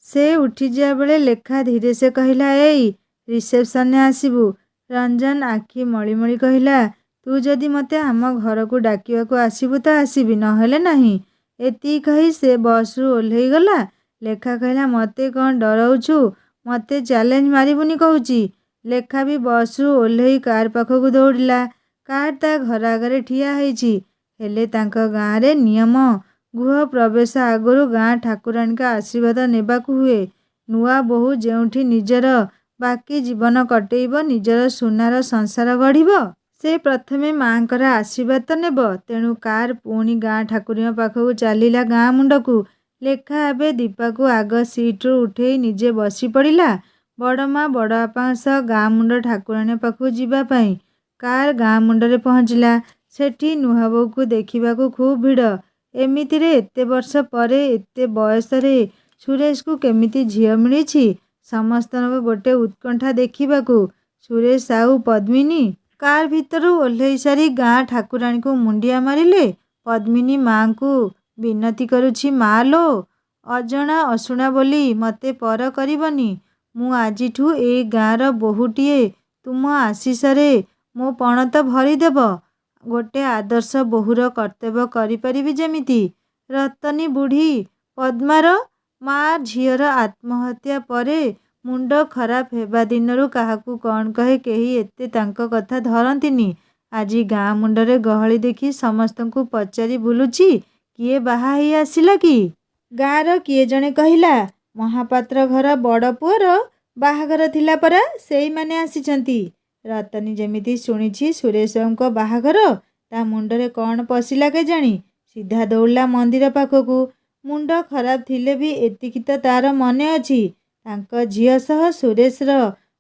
[SPEAKER 1] ସେ ଉଠିଯିବା ବେଳେ ଲେଖା ଧୀରେସେ କହିଲା, ଏଇ ରିସେପ୍ସନ୍ରେ ଆସିବୁ। ରଞ୍ଜନ ଆଖି ମଳି ମଳି କହିଲା, ତୁ ଯଦି ମୋତେ ଆମ ଘରକୁ ଡାକିବାକୁ ଆସିବୁ ତ ଆସିବି, ନହେଲେ ନାହିଁ। ଏତିକି କହି ସେ ବସ୍ରୁ ଓହ୍ଲେଇ ଗଲା। ଲେଖା କହିଲା, ମୋତେ କ'ଣ ଡରଉଛୁ? ମୋତେ ଚ୍ୟାଲେଞ୍ଜ ମାରିବୁନି କହୁଛି। ଲେଖା ବି ବସ୍ରୁ ଓହ୍ଲେଇ କାର୍ ପାଖକୁ ଦୌଡ଼ିଲା। କାର୍ ତା ଘର ଆଗରେ ଠିଆ ହେଇଛି। ହେଲେ ତାଙ୍କ ଗାଁରେ ନିୟମ, ଗୃହ ପ୍ରବେଶ ଆଗରୁ ଗାଁ ଠାକୁରାଣୀଙ୍କ ଆଶୀର୍ବାଦ ନେବାକୁ ହୁଏ। ନୂଆ ବୋହୂ ଯେଉଁଠି ନିଜର ବାକି ଜୀବନ କଟେଇବ, ନିଜର ସୁନାର ସଂସାର ଗଢ଼ିବ, ସେ ପ୍ରଥମେ ମାଆଙ୍କର ଆଶୀର୍ବାଦ ତ ନେବ। ତେଣୁ କାର୍ ପୁଣି ଗାଁ ଠାକୁରାଣୀଙ୍କ ପାଖକୁ ଚାଲିଲା ଗାଁ ମୁଣ୍ଡକୁ। ଲେଖା ଏବେ ଦୀପାକୁ ଆଗ ସିଟ୍ରୁ ଉଠେଇ ନିଜେ ବସି ପଡ଼ିଲା। ବଡ଼ମା, ବଡ଼ବାପାଙ୍କ ସହ ଗାଁ ମୁଣ୍ଡ ଠାକୁରାଣୀଙ୍କ ପାଖକୁ ଯିବା ପାଇଁ। କାର୍ ଗାଁ ମୁଣ୍ଡରେ ପହଞ୍ଚିଲା। ସେଠି ନୂଆବୋହୂକୁ ଦେଖିବାକୁ ଖୁବ୍ ଭିଡ଼। ଏମିତିରେ ଏତେ ବର୍ଷ ପରେ, ଏତେ ବୟସରେ ସୁରେଶକୁ କେମିତି ଝିଅ ମିଳିଛି? ସମସ୍ତଙ୍କ ଗୋଟେ ଉତ୍କଣ୍ଠା ଦେଖିବାକୁ। ସୁରେଶ ଆଉ ପଦ୍ମିନୀ କାର୍ ଭିତରୁ ଓହ୍ଲେଇ ସାରି ଗାଁ ଠାକୁରାଣୀଙ୍କୁ ମୁଣ୍ଡିଆ ମାରିଲେ। ପଦ୍ମିନୀ ମାଆଙ୍କୁ ବିନତି କରୁଛି, ମା ଲୋ, ଅଜଣା ଅଶୁଣା ବୋଲି ମୋତେ ପର କରିବନି। ମୁଁ ଆଜିଠୁ ଏଇ ଗାଁର ବୋହୂଟିଏ। ତୁମ ଆଶିଷରେ ମୋ ପଣତ ଭରିଦେବ। ଗୋଟେ ଆଦର୍ଶ ବୋହୂର କର୍ତ୍ତବ୍ୟ କରିପାରିବି ଯେମିତି। ରତନୀ ବୁଢ଼ୀ ପଦ୍ମାର ମା ଝିଅର ଆତ୍ମହତ୍ୟା ପରେ ମୁଣ୍ଡ ଖରାପ ହେବା ଦିନରୁ କାହାକୁ କ'ଣ କହେ କେହି ଏତେ ତାଙ୍କ କଥା ଧରନ୍ତିନି। ଆଜି ଗାଁ ମୁଣ୍ଡରେ ଗହଳି ଦେଖି ସମସ୍ତଙ୍କୁ ପଚାରି ବୁଲୁଛି, କିଏ ବାହା ହେଇ ଆସିଲା କି? ଗାଁର କିଏ ଜଣେ କହିଲା, ମହାପାତ୍ର ଘର ବଡ଼ ପୁଅର ବାହାଘର ଥିଲା ପରା, ସେଇମାନେ ଆସିଛନ୍ତି। ରତନୀ ଯେମିତି ଶୁଣିଛି ସୁରେଶଙ୍କ ବାହାଘର, ତା ମୁଣ୍ଡରେ କ'ଣ ପଶିଲା କେଜାଣି। ସିଧା ଦୌଡ଼ିଲା ମନ୍ଦିର ପାଖକୁ। ମୁଣ୍ଡ ଖରାପ ଥିଲେ ବି ଏତିକି ତ ତାର ମନେ ଅଛି, ତାଙ୍କ ଝିଅ ସହ ସୁରେଶର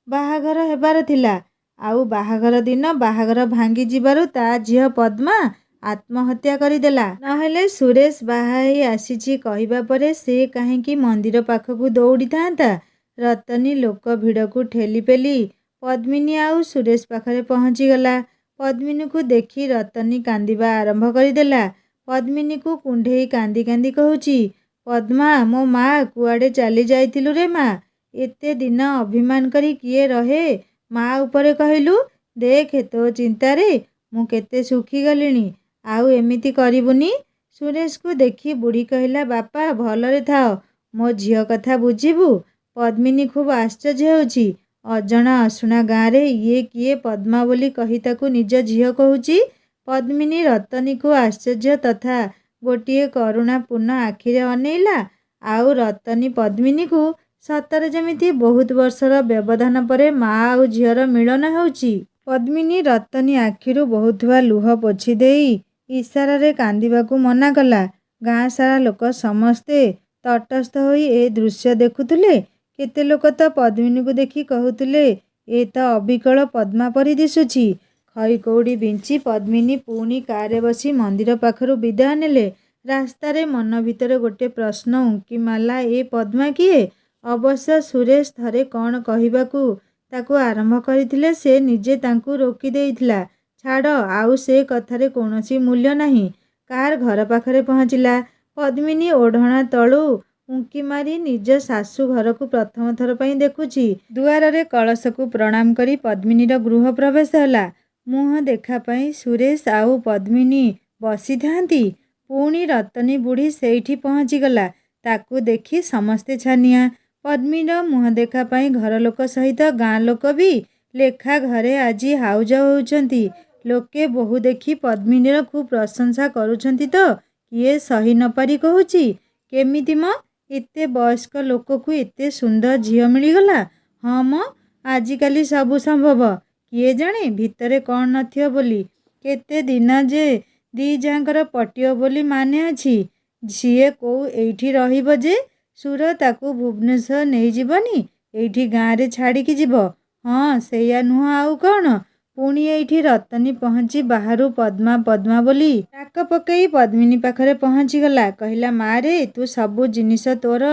[SPEAKER 1] ବାହାଘର ହେବାର ଥିଲା। ଆଉ ବାହାଘର ଦିନ ବାହାଘର ଭାଙ୍ଗି ଯିବାରୁ ତା ଝିଅ ପଦ୍ମା ଆତ୍ମହତ୍ୟା କରିଦେଲା। ନହେଲେ ସୁରେଶ ବାହା ହେଇ ଆସିଛି କହିବା ପରେ ସେ କାହିଁକି ମନ୍ଦିର ପାଖକୁ ଦୌଡ଼ିଥାନ୍ତା? ରତନୀ ଲୋକ ଭିଡ଼କୁ ଠେଲିପେଲି ପଦ୍ମିନୀ ଆଉ ସୁରେଶ ପାଖରେ ପହଞ୍ଚିଗଲା। ପଦ୍ମିନୀକୁ ଦେଖି ରତନୀ କାନ୍ଦିବା ଆରମ୍ଭ କରିଦେଲା। ପଦ୍ମିନୀକୁ କୁଣ୍ଢେଇ କାନ୍ଦି କାନ୍ଦି କହୁଛି, ପଦ୍ମା, ମୋ ମା, କୁଆଡ଼େ ଚାଲି ଯାଇଥିଲୁ ରେ ମା? ଏତେ ଦିନ ଅଭିମାନ କରି କିଏ ରହେ ମା ଉପରେ କହିଲୁ? ଦେଖେ, ତୋ ଚିନ୍ତାରେ ମୁଁ କେତେ ଶୁଖିଗଲିଣି। ଆଉ ଏମିତି କରିବୁନି। ସୁରେଶକୁ ଦେଖି ବୁଢ଼ୀ କହିଲା, ବାପା, ଭଲରେ ଥାଅ, ମୋ ଝିଅ କଥା ବୁଝିବୁ। ପଦ୍ମିନୀ ଖୁବ୍ ଆଶ୍ଚର୍ଯ୍ୟ ହେଉଛି। ଅଜଣା ଅଶୁଣା ଗାଁରେ ଇଏ କିଏ ପଦ୍ମା ବୋଲି କହି ତାକୁ ନିଜ ଝିଅ କହୁଛି। ପଦ୍ମିନୀ ରତନୀକୁ ଆଶ୍ଚର୍ଯ୍ୟ ତଥା ଗୋଟିଏ କରୁଣାପୂର୍ଣ୍ଣ ଆଖିରେ ଅନେଇଲା। ଆଉ ରତନୀ ପଦ୍ମିନୀକୁ ସତରେ ଯେମିତି ବହୁତ ବର୍ଷର ବ୍ୟବଧାନ ପରେ ମା ଆଉ ଝିଅର ମିଳନ ହେଉଛି। ପଦ୍ମିନୀ ରତନୀ ଆଖିରୁ ବହୁଥିବା ଲୁହ ପୋଛି ଦେଇ ଇସାରାରେ କାନ୍ଦିବାକୁ ମନା କଲା। ଗାଁ ସାରା ଲୋକ ସମସ୍ତେ ତଟସ୍ଥ ହୋଇ ଏ ଦୃଶ୍ୟ ଦେଖୁଥିଲେ। କେତେ ଲୋକ ତ ପଦ୍ମିନୀକୁ ଦେଖି କହୁଥିଲେ, ଏ ତ ଅବିକଳ ପଦ୍ମା ପରି ଦିଶୁଛି। ଖଇକଉଡ଼ି ବିଞ୍ଚି ପଦ୍ମିନୀ ପୁଣି କାରରେ ବସି ମନ୍ଦିର ପାଖରୁ ବିଦାୟ ନେଲେ। ରାସ୍ତାରେ ମନ ଭିତରେ ଗୋଟେ ପ୍ରଶ୍ନ ଉଙ୍କି ମାରିଲା, ଏ ପଦ୍ମା କିଏ? ଅବଶ୍ୟ ସୁରେଶ ଥରେ କ'ଣ କହିବାକୁ ତାକୁ ଆରମ୍ଭ କରିଥିଲେ, ସେ ନିଜେ ତାଙ୍କୁ ରୋକି ଦେଇଥିଲା। ଛାଡ଼, ଆଉ ସେ କଥାରେ କୌଣସି ମୂଲ୍ୟ ନାହିଁ। କାର ଘର ପାଖରେ ପହଞ୍ଚିଲା। ପଦ୍ମିନୀ ଓଢ଼ଣା ତଳୁ ଉଙ୍କି ମାରି ନିଜ ଶାଶୁ ଘରକୁ ପ୍ରଥମ ଥର ପାଇଁ ଦେଖୁଛି। ଦୁଆରରେ କଳସକୁ ପ୍ରଣାମ କରି ପଦ୍ମିନୀର ଗୃହ ପ୍ରବେଶ ହେଲା। ମୁହଁ ଦେଖା ପାଇଁ ସୁରେଶ ଆଉ ପଦ୍ମିନୀ ବସିଥାନ୍ତି। ପୁଣି ରତନୀ ବୁଢ଼ୀ ସେଇଠି ପହଞ୍ଚିଗଲା। ତାକୁ ଦେଖି ସମସ୍ତେ ଛାନିଆ। ପଦ୍ମିନୀର ମୁହଁ ଦେଖା ପାଇଁ ଘରଲୋକ ସହିତ ଗାଁ ଲୋକ ବି ଲେଖା ଘରେ ଆଜି ହାଉଜ ହେଉଛନ୍ତି। ଲୋକେ ବୋହୂ ଦେଖି ପଦ୍ମିନୀର ଖୁବ୍ ପ୍ରଶଂସା କରୁଛନ୍ତି ତ କିଏ ସହି ନପାରି କହୁଛି, କେମିତି ମ ଏତେ ବୟସ୍କ ଲୋକକୁ ଏତେ ସୁନ୍ଦର ଝିଅ ମିଳିଗଲା? ହଁ ମ, ଆଜିକାଲି ସବୁ ସମ୍ଭବ। କିଏ ଜାଣେ ଭିତରେ କ'ଣ ନଥିବ ବୋଲି। କେତେ ଦିନ ଯେ ଦି'ଯାଙ୍କର ପଟିବ ବୋଲି ମାନେ ଅଛି। ସିଏ କୋଉ ଏଇଠି ରହିବ ଯେ? ସୁର ତାକୁ ଭୁବନେଶ୍ୱର ନେଇଯିବନି, ଏଇଠି ଗାଁରେ ଛାଡ଼ିକି ଯିବ। ହଁ, ସେଇଆ ନୁହଁ ଆଉ କ'ଣ? ପୁଣି ଏଇଠି ରତନୀ ପହଞ୍ଚି ବାହାରୁ ପଦ୍ମା ପଦ୍ମା ବୋଲି ଡାକ ପକେଇ ପଦ୍ମିନୀ ପାଖରେ ପହଞ୍ଚିଗଲା। କହିଲା, ମା ରେ, ତୁ ସବୁ ଜିନିଷ ତୋର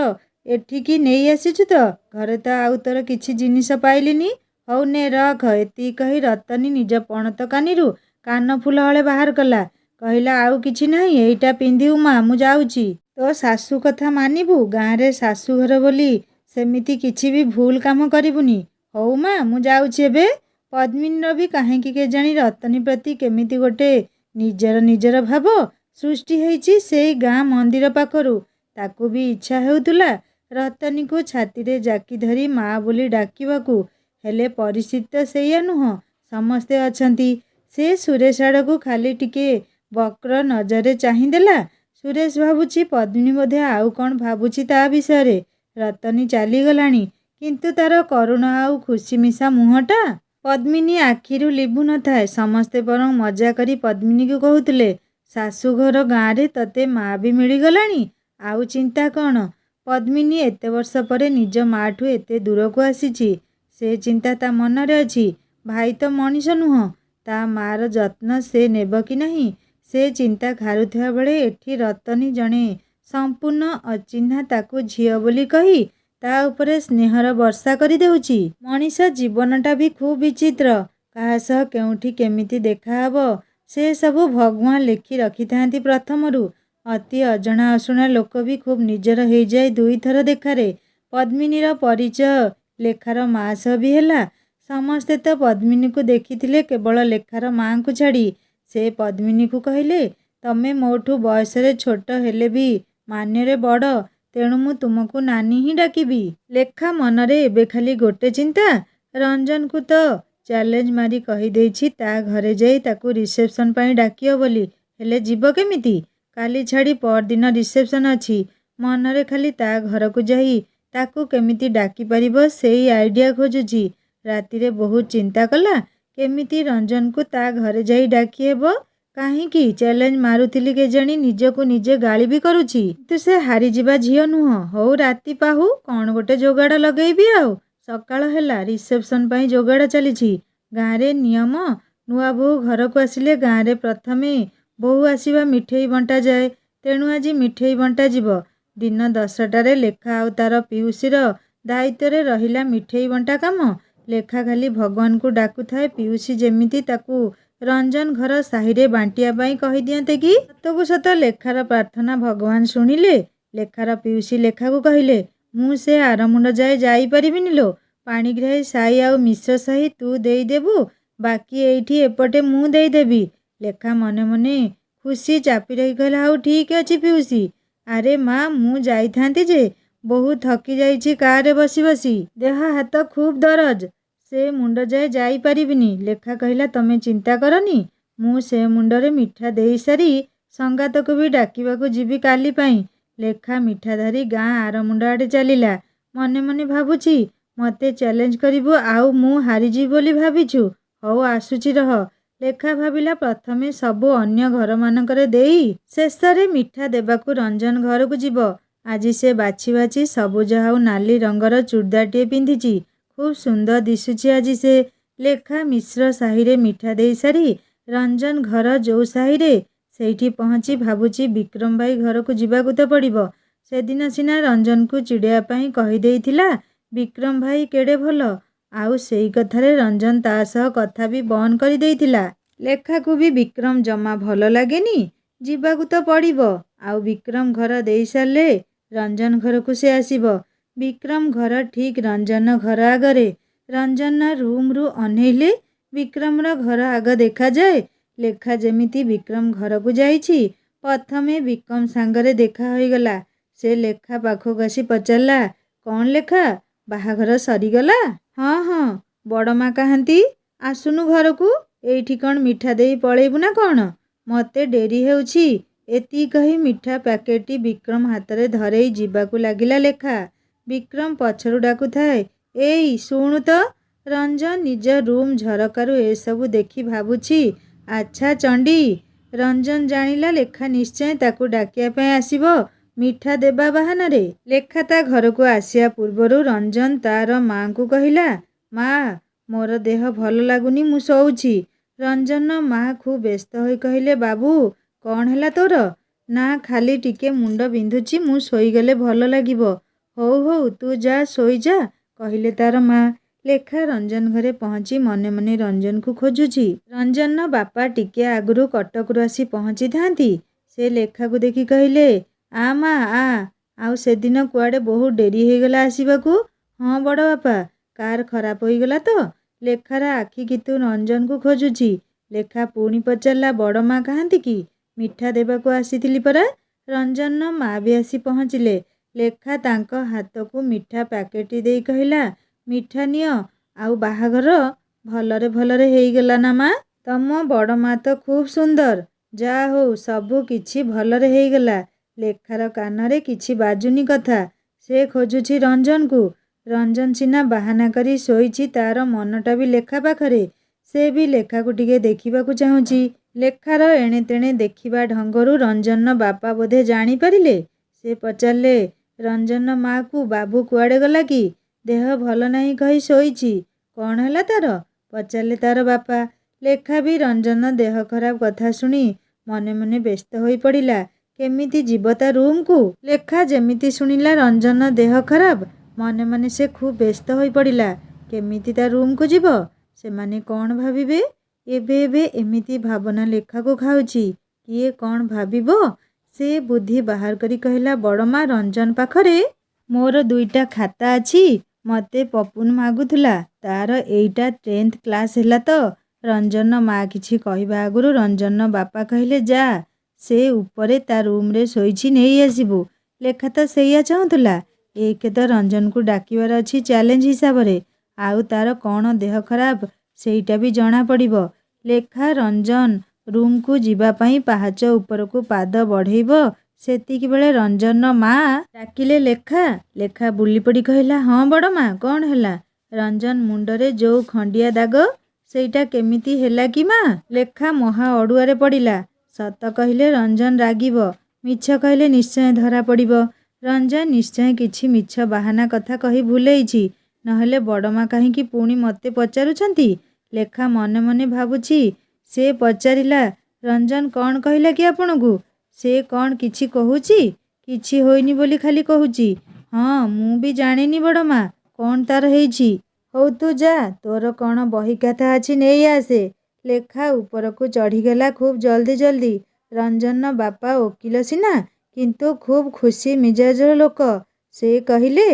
[SPEAKER 1] ଏଠିକି ନେଇ ଆସିଛୁ ତ? ଘରେ ତ ଆଉ ତୋର କିଛି ଜିନିଷ ପାଇଲିନି। ହଉ ନେ ରଖ। ଏତିକି କହି ରତନୀ ନିଜ ପଣତ କାନିରୁ କାନଫୁଲ ହଳେ ବାହାର କଲା। କହିଲା, ଆଉ କିଛି ନାହିଁ, ଏଇଟା ପିନ୍ଧିବୁ ମା, ମୁଁ ଯାଉଛି। ତୋ ଶାଶୁ କଥା ମାନିବୁ। ଗାଁରେ ଶାଶୁଘର ବୋଲି ସେମିତି କିଛି ବି ଭୁଲ କାମ କରିବୁନି। ହଉ ମା, ମୁଁ ଯାଉଛି ଏବେ। ପଦ୍ମିନୀର ବି କାହିଁକି କେଜାଣି ରତନୀ ପ୍ରତି କେମିତି ଗୋଟେ ନିଜର ଭାବ ସୃଷ୍ଟି ହେଇଛି ସେଇ ଗାଁ ମନ୍ଦିର ପାଖରୁ। ତାକୁ ବି ଇଚ୍ଛା ହେଉଥିଲା ରତନୀକୁ ଛାତିରେ ଜାକି ଧରି ମା ବୋଲି ଡାକିବାକୁ। ହେଲେ ପରିସ୍ଥିତି ତ ସେଇଆ ନୁହଁ। ସମସ୍ତେ ଅଛନ୍ତି। ସେ ସୁରେଶ ଆଡ଼କୁ ଖାଲି ଟିକେ ବକ୍ର ନଜରରେ ଚାହିଁଦେଲା। ସୁରେଶ ଭାବୁଛି ପଦ୍ମିନୀ ବୋଧେ ଆଉ କ'ଣ ଭାବୁଛି ତା ବିଷୟରେ। ରତନୀ ଚାଲିଗଲାଣି, କିନ୍ତୁ ତାର କରୁଣ ଆଉ ଖୁସିମିଶା ମୁହଁଟା ପଦ୍ମିନୀ ଆଖିରୁ ଲିଭୁ ନଥାଏ। ସମସ୍ତେ ବରଂ ମଜା କରି ପଦ୍ମିନୀକୁ କହୁଥିଲେ, ଶାଶୁଘର ଗାଁରେ ତତେ ମା ବି ମିଳିଗଲାଣି, ଆଉ ଚିନ୍ତା କ'ଣ? ପଦ୍ମିନୀ ଏତେ ବର୍ଷ ପରେ ନିଜ ମାଠୁ ଏତେ ଦୂରକୁ ଆସିଛି। ସେ ଚିନ୍ତା ତା ମନରେ ଅଛି। ଭାଇ ତ ମଣିଷ ନୁହଁ, ତା ମାର ଯତ୍ନ ସେ ନେବ କି ନାହିଁ ସେ ଚିନ୍ତା ଘାରୁଥିବା ବେଳେ ଏଠି ରତନୀ ଜଣେ ସମ୍ପୂର୍ଣ୍ଣ ଅଚିହ୍ନା ତାକୁ ଝିଅ ବୋଲି କହି ତା ଉପରେ ସ୍ନେହର ବର୍ଷା କରିଦେଉଛି। ମଣିଷ ଜୀବନଟା ବି ଖୁବ୍ ବିଚିତ୍ର। କାହା ସହ କେଉଁଠି କେମିତି ଦେଖାହବ ସେ ସବୁ ଭଗବାନ ଲେଖି ରଖିଥାନ୍ତି ପ୍ରଥମରୁ। ଅତି ଅଜଣା ଅଶୁଣା ଲୋକ ବି ଖୁବ୍ ନିଜର ହେଇଯାଏ ଦୁଇଥର ଦେଖାରେ। ପଦ୍ମିନୀର ପରିଚୟ ଲେଖାର ମା ସହ ବି ହେଲା। ସମସ୍ତେ ତ ପଦ୍ମିନୀକୁ ଦେଖିଥିଲେ କେବଳ ଲେଖାର ମା'ଙ୍କୁ ଛାଡ଼ି। ସେ ପଦ୍ମିନୀକୁ କହିଲେ, ତମେ ମୋଠୁ ବୟସରେ ଛୋଟ ହେଲେ ବି ମାନ୍ୟରେ ବଡ଼, ତେଣୁ ମୁଁ ତୁମକୁ ନାନୀ ହିଁ ଡାକିବି। ଲେଖା ମନରେ ଏବେ ଖାଲି ଗୋଟେ ଚିନ୍ତା, ରଞ୍ଜନକୁ ତ ଚ୍ୟାଲେଞ୍ଜ ମାରି କହିଦେଇଛି ତା ଘରେ ଯାଇ ତାକୁ ରିସେପ୍ସନ୍ ପାଇଁ ଡାକିବ ବୋଲି। ହେଲେ ଯିବ କେମିତି? କାଲି ଛାଡ଼ି ପରଦିନ ରିସେପ୍ସନ୍ ଅଛି। ମନରେ ଖାଲି ତା ଘରକୁ ଯାଇ ତାକୁ କେମିତି ଡାକିପାରିବ ସେଇ ଆଇଡ଼ିଆ ଖୋଜୁଛି। ରାତିରେ ବହୁତ ଚିନ୍ତା କଲା, କେମିତି ରଞ୍ଜନକୁ ତା ଘରେ ଯାଇ ଡାକି ହେବ। କାହିଁକି ଚ୍ୟାଲେଞ୍ଜ ମାରୁଥିଲି କେଜାଣି ନିଜକୁ ନିଜେ ଗାଳି ବି କରୁଛି। କିନ୍ତୁ ସେ ହାରିଯିବା ଝିଅ ନୁହଁ। ହଉ ରାତି ପାହୁ, କ'ଣ ଗୋଟେ ଯୋଗାଡ଼ ଲଗେଇବି ଆଉ। ସକାଳ ହେଲା, ରିସେପ୍ସନ୍ ପାଇଁ ଯୋଗାଡ଼ ଚାଲିଛି। ଗାଁରେ ନିୟମ, ନୂଆ ବୋହୂ ଘରକୁ ଆସିଲେ ଗାଁରେ ପ୍ରଥମେ ବୋହୂ ଆସିବା ମିଠେଇ ବଣ୍ଟାଯାଏ। ତେଣୁ ଆଜି ମିଠେଇ ବଣ୍ଟାଯିବ। ଦିନ 10ଟାରେ ଲେଖା ଆଉ ତାର ପିଉସୀର ଦାୟିତ୍ୱରେ ରହିଲା ମିଠେଇ ବଣ୍ଟା କାମ। ଲେଖା ଖାଲି ଭଗବାନଙ୍କୁ ଡାକୁଥାଏ ପିଉସୀ ଯେମିତି ତାକୁ ରଞ୍ଜନ ଘର ସାହିରେ ବାଣ୍ଟିବା ପାଇଁ କହିଦିଅନ୍ତେ କି। ସତକୁ ସତ ଲେଖାର ପ୍ରାର୍ଥନା ଭଗବାନ ଶୁଣିଲେ। ଲେଖାର ପିଉସୀ ଲେଖାକୁ କହିଲେ, ମୁଁ ସେ ଆରମୁଣ୍ଡ ଯାଏ ଯାଇପାରିବିନି ଲୋ। ପାଣିଗ୍ରାହୀ ସାହି ଆଉ ମିଶ୍ର ସାହି ତୁ ଦେଇଦେବୁ, ବାକି ଏଇଠି ଏପଟେ ମୁଁ ଦେଇଦେବି। ଲେଖା ମନେ ମନେ ଖୁସି ଚାପି ରହି କହିଲା, ହଉ ଠିକ୍ ଅଛି ପିଉସୀ। ଆରେ ମା, ମୁଁ ଯାଇଥାନ୍ତି ଯେ ବହୁତ ଥକି ଯାଇଛି କାରରେ ବସି ବସି। ଦେହ ହାତ ଖୁବ୍ ଦରଜ। ସେ ମୁଣ୍ଡ ଯାଏ ଯାଇପାରିବିନି। ଲେଖା କହିଲା, ତମେ ଚିନ୍ତା କରନି, ମୁଁ ସେ ମୁଣ୍ଡରେ ମିଠା ଦେଇ ସାରି ସଙ୍ଗାତକୁ ବି ଡାକିବାକୁ ଯିବି କାଲି ପାଇଁ। ଲେଖା ମିଠା ଧରି ଗାଁ ଆର ମୁଣ୍ଡ ଆଡ଼େ ଚାଲିଲା। ମନେ ମନେ ଭାବୁଛି, ମୋତେ ଚ୍ୟାଲେଞ୍ଜ କରିବୁ ଆଉ ମୁଁ ହାରିଯିବି ବୋଲି ଭାବିଛୁ। ହଉ ଆସୁଛି ରହ। ଲେଖା ଭାବିଲା ପ୍ରଥମେ ସବୁ ଅନ୍ୟ ଘରମାନଙ୍କରେ ଦେଇ ଶେଷରେ ମିଠା ଦେବାକୁ ରଞ୍ଜନ ଘରକୁ ଯିବ। ଆଜି ସେ ବାଛି ବାଛି ସବୁଜ ଆଉ ନାଲି ରଙ୍ଗର ଚୁଡ଼ିଦାରଟିଏ ପିନ୍ଧିଛି। ଖୁବ୍ ସୁନ୍ଦର ଦିଶୁଛି ଆଜି ସେ। ଲେଖା ମିଶ୍ର ସାହିରେ ମିଠା ଦେଇ ସାରି ରଞ୍ଜନ ଘର ଯୋଉ ସାହିରେ, ସେଇଠି ପହଞ୍ଚି ଭାବୁଛି ବିକ୍ରମ ଭାଇ ଘରକୁ ଯିବାକୁ ତ ପଡ଼ିବ। ସେଦିନ ସିନା ରଞ୍ଜନକୁ ଚିଡ଼ିବା ପାଇଁ କହିଦେଇଥିଲା ବିକ୍ରମ ଭାଇ କେଡ଼େ ଭଲ, ଆଉ ସେଇ କଥାରେ ରଞ୍ଜନ ତା ସହ କଥା ବି ବନ୍ଦ କରିଦେଇଥିଲା। ଲେଖାକୁ ବି ବିକ୍ରମ ଜମା ଭଲ ଲାଗେନି। ଯିବାକୁ ତ ପଡ଼ିବ। ଆଉ ବିକ୍ରମ ଘର ଦେଇ ସାରିଲେ ରଞ୍ଜନ ଘରକୁ ସେ ଆସିବ। ବିକ୍ରମ ଘର ଠିକ୍ ରଞ୍ଜନ ଘର ଆଗରେ। ରଞ୍ଜନ ରୁମ୍ରୁ ଅନେଇଲେ ବିକ୍ରମର ଘର ଆଗ ଦେଖାଯାଏ। ଲେଖା ଯେମିତି ବିକ୍ରମ ଘରକୁ ଯାଇଛି, ପ୍ରଥମେ ବିକ୍ରମ ସାଙ୍ଗରେ ଦେଖା ହୋଇଗଲା। ସେ ଲେଖା ପାଖକୁ ଆସି ପଚାରିଲା, କ'ଣ ଲେଖା, ବାହାଘର ସରିଗଲା? ହଁ ହଁ। ବଡ଼ମା କାହାନ୍ତି? ଆସୁନୁ ଘରକୁ। ଏଇଠି କ'ଣ ମିଠା ଦେଇ ପଳେଇବୁ ନା କ'ଣ? ମୋତେ ଡେରି ହେଉଛି। ଏତିକି କହି ମିଠା ପ୍ୟାକେଟଟି ବିକ୍ରମ ହାତରେ ଧରେଇ ଯିବାକୁ ଲାଗିଲା ଲେଖା। ବିକ୍ରମ ପଛରୁ ଡାକୁଥାଏ, ଏଇ ଶୁଣୁ ତ। ରଞ୍ଜନ ନିଜ ରୁମ୍ ଝରକାରୁ ଏସବୁ ଦେଖି ଭାବୁଛି, ଆଚ୍ଛା ଚଣ୍ଡୀ। ରଞ୍ଜନ ଜାଣିଲା ଲେଖା ନିଶ୍ଚୟ ତାକୁ ଡାକିବା ପାଇଁ ଆସିବ ମିଠା ଦେବା ବାହାନାରେ। ଲେଖା ତା ଘରକୁ ଆସିବା ପୂର୍ବରୁ ରଞ୍ଜନ ତାର ମାଆଙ୍କୁ କହିଲା, ମା, ମୋର ଦେହ ଭଲ ଲାଗୁନି, ମୁଁ ଶୋଉଛି। ରଞ୍ଜନର ମା ଖୁବ୍ ବ୍ୟସ୍ତ ହୋଇ କହିଲେ, ବାବୁ, କ'ଣ ହେଲା ତୋର? ନା, ଖାଲି ଟିକେ ମୁଣ୍ଡ ବିନ୍ଧୁଛି, ମୁଁ ଶୋଇଗଲେ ଭଲ ଲାଗିବ। ହଉ ହଉ, ତୁ ଯା ଶୋଇଯା, କହିଲେ ତାର ମା। ଲେଖା ରଞ୍ଜନ ଘରେ ପହଞ୍ଚି ମନେ ମନେ ରଞ୍ଜନକୁ ଖୋଜୁଛି। ରଞ୍ଜନର ବାପା ଟିକେ ଆଗରୁ କଟକରୁ ଆସି ପହଞ୍ଚିଥାନ୍ତି। ସେ ଲେଖାକୁ ଦେଖି କହିଲେ, ଆ ମା ଆ। ଆଉ ସେଦିନ କୁଆଡ଼େ ବହୁତ ଡେରି ହେଇଗଲା ଆସିବାକୁ? ହଁ ବଡ଼ ବାପା, କାର୍ ଖରାପ ହୋଇଗଲା ତ। ଲେଖାର ଆଖି କିନ୍ତୁ ରଞ୍ଜନକୁ ଖୋଜୁଛି। ଲେଖା ପୁଣି ପଚାରିଲା, ବଡ଼ ମା କାହାନ୍ତି କି? ମିଠା ଦେବାକୁ ଆସିଥିଲି ପରା। ରଞ୍ଜନର ମା ବି ଆସି ପହଞ୍ଚିଲେ। ଲେଖା ତାଙ୍କ ହାତକୁ ମିଠା ପ୍ୟାକେଟଟି ଦେଇ କହିଲା, ମିଠା ନିଅ, ଆଉ ବାହାଘର ଭଲରେ ଭଲରେ ହେଇଗଲା ନା ମା? ତମ ବଡ଼ ମା ତ ଖୁବ୍ ସୁନ୍ଦର। ଯାହା ହଉ ସବୁ କିଛି ଭଲରେ ହେଇଗଲା। ଲେଖାର କାନରେ କିଛି ବାଜୁନି କଥା। ସେ ଖୋଜୁଛି ରଞ୍ଜନକୁ। ରଞ୍ଜନ ସିନା ବାହାନା କରି ଶୋଇଛି, ତାର ମନଟା ବି ଲେଖା ପାଖରେ। ସେ ବି ଲେଖାକୁ ଟିକେ ଦେଖିବାକୁ ଚାହୁଁଛି। ଲେଖାର ଏଣେ ତେଣେ ଦେଖିବା ଢଙ୍ଗରୁ ରଞ୍ଜନର ବାପା ବୋଧେ ଜାଣିପାରିଲେ। ସେ ପଚାରିଲେ, ରଞ୍ଜନର ମାଆକୁ, ବାବୁ କୁଆଡ଼େ ଗଲା କି? ଦେହ ଭଲ ନାହିଁ କହି ଶୋଇଛି। କ'ଣ ହେଲା ତାର? ପଚାରିଲେ ତାର ବାପା। ଲେଖା ବି ରଞ୍ଜନର ଦେହ ଖରାପ କଥା ଶୁଣି ମନେ ମନେ ବ୍ୟସ୍ତ ହୋଇ ପଡ଼ିଲା। କେମିତି ଯିବ ତା ରୁମ୍କୁ? ଲେଖା ଯେମିତି ଶୁଣିଲା ରଞ୍ଜନର ଦେହ ଖରାପ, ମନେ ମନେ ସେ ଖୁବ୍ ବ୍ୟସ୍ତ ହୋଇ ପଡ଼ିଲା। କେମିତି ତା ରୁମ୍କୁ ଯିବ? ସେମାନେ କ'ଣ ଭାବିବେ? ଏବେ ଏବେ ଏମିତି ଭାବନା ଲେଖାକୁ ଖାଉଛି। କିଏ କ'ଣ ଭାବିବ? ସେ ବୁଦ୍ଧି ବାହାର କରି କହିଲା, ବଡ଼ ମା, ରଞ୍ଜନ ପାଖରେ ମୋର 2ଟା ଖାତା ଅଛି। ମୋତେ ପପୁନ ମାଗୁଥିଲା। ତାର ଏଇଟା 10th କ୍ଲାସ୍ ହେଲା ତ। ରଞ୍ଜନର ମା କିଛି କହିବା ଆଗରୁ ରଞ୍ଜନର ବାପା କହିଲେ, ଯା, ସେ ଉପରେ ତା ରୁମ୍ରେ ଶୋଇଛି, ନେଇ ଆସିବୁ। ଲେଖା ତ ସେଇଆ ଚାହୁଁଥିଲା। ଏକ ତ ରଞ୍ଜନକୁ ଡାକିବାର ଅଛି ଚ୍ୟାଲେଞ୍ଜ ହିସାବରେ, ଆଉ ତାର କ'ଣ ଦେହ ଖରାପ ସେଇଟା ବି ଜଣାପଡ଼ିବ। ଲେଖା ରଞ୍ଜନ ରୁମ୍କୁ ଯିବା ପାଇଁ ପାହାଚ ଉପରକୁ ପାଦ ବଢ଼େଇବ, ସେତିକିବେଳେ ରଞ୍ଜନର ମା ଡାକିଲେ, ଲେଖା। ଲେଖା ବୁଲି ପଡ଼ି କହିଲା, ହଁ ବଡ଼ ମା, କ'ଣ ହେଲା? ରଞ୍ଜନ ମୁଣ୍ଡରେ ଯୋଉ ଖଣ୍ଡିଆ ଦାଗ, ସେଇଟା କେମିତି ହେଲା କି ମା? ଲେଖା ମହା ଅଡ଼ୁଆରେ ପଡ଼ିଲା। ସତ କହିଲେ ରଞ୍ଜନ ରାଗିବ, ମିଛ କହିଲେ ନିଶ୍ଚୟ ଧରା ପଡ଼ିବ। ରଞ୍ଜନ ନିଶ୍ଚୟ କିଛି ମିଛ ବାହାନା କଥା କହି ଭୁଲେଇଛି, ନହେଲେ ବଡ଼ମା କାହିଁକି ପୁଣି ମୋତେ ପଚାରୁଛନ୍ତି? ଲେଖା ମନେ ମନେ ଭାବୁଛି। ସେ ପଚାରିଲା, ରଞ୍ଜନ କ'ଣ କହିଲା କି ଆପଣଙ୍କୁ? ସେ କ'ଣ କିଛି କହୁଛି? କିଛି ହୋଇନି ବୋଲି ଖାଲି କହୁଛି। ହଁ, ମୁଁ ବି ଜାଣିନି ବଡ଼ ମା, କ'ଣ ତାର ହେଇଛି। ହଉ ତୁ ଯା, ତୋର କ'ଣ ବହି ଖାତା ଅଛି ନେଇ ଆସେ। ଲେଖା ଉପରକୁ ଚଢ଼ିଗଲା ଖୁବ୍ ଜଲ୍ଦି ଜଲ୍ଦି। ରଞ୍ଜନର ବାପା ଓକିଲ ସିନା, କିନ୍ତୁ ଖୁବ୍ ଖୁସି ମିଜାଜର ଲୋକ। ସେ କହିଲେ,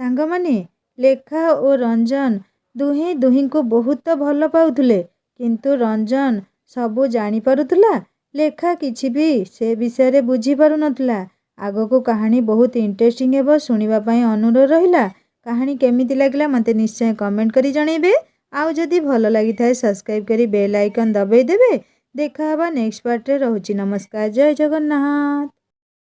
[SPEAKER 1] ସାଙ୍ଗମାନେ, ଲେଖା ଓ ରଞ୍ଜନ ଦୁହେଁ ଦୁହିଁଙ୍କୁ ବହୁତ ଭଲ ପାଉଥିଲେ। କିନ୍ତୁ ରଞ୍ଜନ ସବୁ ଜାଣିପାରୁଥିଲା, ଲେଖା କିଛି ବି ସେ ବିଷୟରେ ବୁଝିପାରୁନଥିଲା। ଆଗକୁ କାହାଣୀ ବହୁତ ଇଣ୍ଟରେଷ୍ଟିଂ ହେବ, ଶୁଣିବା ପାଇଁ ଅନୁରୋଧ ରହିଲା। କାହାଣୀ କେମିତି ଲାଗିଲା ମୋତେ ନିଶ୍ଚୟ କମେଣ୍ଟ କରି ଜଣାଇବେ। ଆଉ ଯଦି ଭଲ ଲାଗିଥାଏ ସବସ୍କ୍ରାଇବ୍ କରି ବେଲ୍ ଆଇକନ୍ ଦବାଇ ଦେବେ। ଦେଖା ହେବା ନେକ୍ସଟ ପାର୍ଟରେ। ରହୁଛି ନମସ୍କାର, ଜୟ ଜଗନ୍ନାଥ।